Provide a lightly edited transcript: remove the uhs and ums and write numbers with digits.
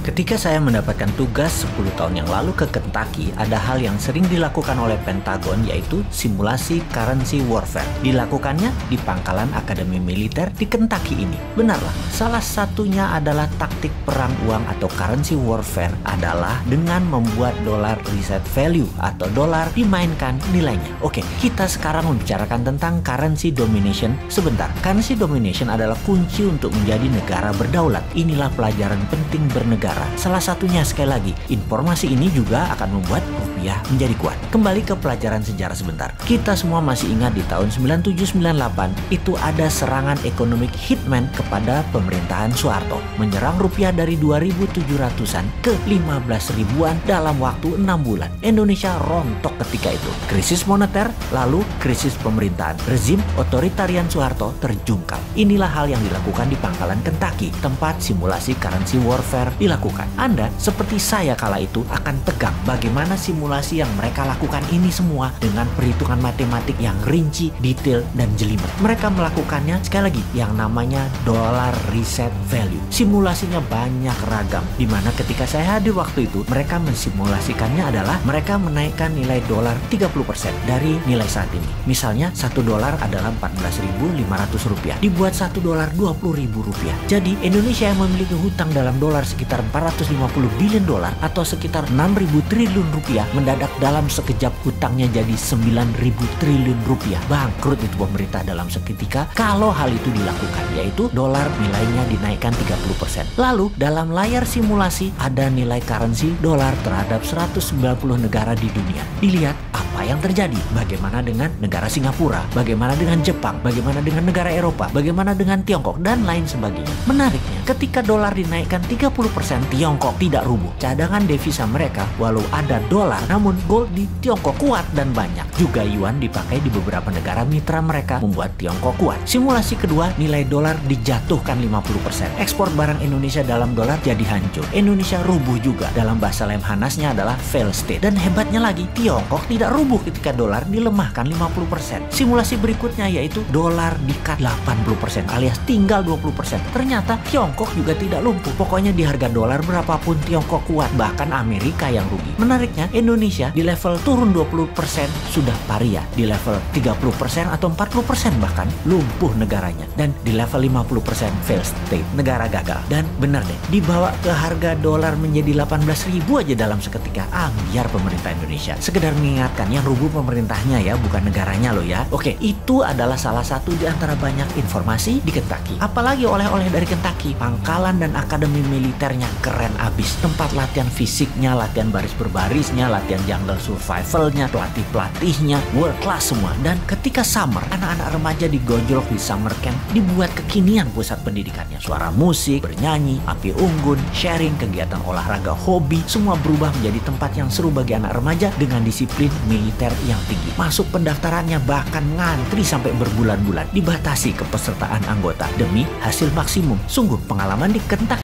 Ketika saya mendapatkan tugas 10 tahun yang lalu ke Kentucky, ada hal yang sering dilakukan oleh Pentagon, yaitu simulasi currency warfare. Dilakukannya di pangkalan Akademi Militer di Kentucky ini. Benarlah, salah satunya adalah taktik perang uang atau currency warfare adalah dengan membuat dolar reset value atau dolar dimainkan nilainya. Oke, kita sekarang membicarakan tentang currency domination sebentar. Currency domination adalah kunci untuk menjadi negara berdaulat. Inilah pelajaran penting bernegara. Salah satunya, sekali lagi, informasi ini juga akan membuat rupiah menjadi kuat. Kembali ke pelajaran sejarah sebentar. Kita semua masih ingat di tahun 97-98 itu ada serangan ekonomik hitman kepada pemerintahan Soeharto, menyerang rupiah dari 2.700-an ke 15 ribuan dalam waktu 6 bulan. Indonesia rontok ketika itu. Krisis moneter, lalu krisis pemerintahan. Rezim otoritarian Soeharto terjungkal. Inilah hal yang dilakukan di pangkalan Kentucky, tempat simulasi currency warfare dilakukan. Anda, seperti saya kala itu, akan tegang bagaimana simulasi yang mereka lakukan ini semua dengan perhitungan matematik yang rinci, detail, dan jelimet. Mereka melakukannya, sekali lagi, yang namanya dollar reset value. Simulasinya banyak ragam, dimana ketika saya hadir waktu itu, mereka mensimulasikannya adalah mereka menaikkan nilai dolar 30% dari nilai saat ini. Misalnya, 1 dolar adalah 14.500 rupiah, dibuat 1 dolar 20.000 rupiah. Jadi, Indonesia yang memiliki hutang dalam dolar sekitar 450 billion dolar atau sekitar 6.000 triliun rupiah, mendadak dalam sekejap hutangnya jadi 9.000 triliun rupiah. Bangkrut itu pemerintah dalam seketika kalau hal itu dilakukan, yaitu dolar nilainya dinaikkan 30%. Lalu dalam layar simulasi ada nilai currency dolar terhadap 190 negara di dunia. Dilihat apa yang terjadi, bagaimana dengan negara Singapura, bagaimana dengan Jepang, bagaimana dengan negara Eropa, bagaimana dengan Tiongkok, dan lain sebagainya. Menariknya, ketika dolar dinaikkan 30%, Tiongkok tidak rubuh. Cadangan devisa mereka, walau ada dolar, namun gold di Tiongkok kuat dan banyak. Juga yuan dipakai di beberapa negara mitra mereka, membuat Tiongkok kuat. Simulasi kedua, nilai dolar dijatuhkan 50%. Ekspor barang Indonesia dalam dolar jadi hancur. Indonesia rubuh juga. Dalam bahasa Lemhanasnya adalah fail state. Dan hebatnya lagi, Tiongkok tidak rubuh ketika dolar dilemahkan 50%. Simulasi berikutnya yaitu dolar di-cut 80% alias tinggal 20%. Ternyata Tiongkok juga tidak lumpuh. Pokoknya di harga dolar berapapun Tiongkok kuat, bahkan Amerika yang rugi. Menariknya, Indonesia di level turun 20% sudah paria, di level 30% atau 40% bahkan lumpuh negaranya, dan di level 50% fail state, negara gagal. Dan benar deh, dibawa ke harga dolar menjadi 18.000 aja dalam seketika. Biar pemerintah Indonesia. Sekedar mengingatkan, yang rubuh pemerintahnya ya, bukan negaranya loh ya. Oke, itu adalah salah satu di antara banyak informasi di Kentucky. Apalagi oleh-oleh dari Kentucky, pangkalan dan akademi militernya keren abis. Tempat latihan fisiknya, latihan baris berbarisnya, latihan jungle survivalnya, pelatih-pelatihnya, world class semua. Dan ketika summer, anak-anak remaja digojlok di summer camp, dibuat kekinian pusat pendidikannya. Suara musik, bernyanyi, api unggun, sharing, kegiatan olahraga, hobi, semua berubah menjadi tempat yang seru bagi anak remaja dengan disiplin militer yang tinggi. Masuk pendaftarannya bahkan ngantri sampai berbulan-bulan, dibatasi kepesertaan anggota demi hasil maksimum. Sungguh pengalaman di Kentucky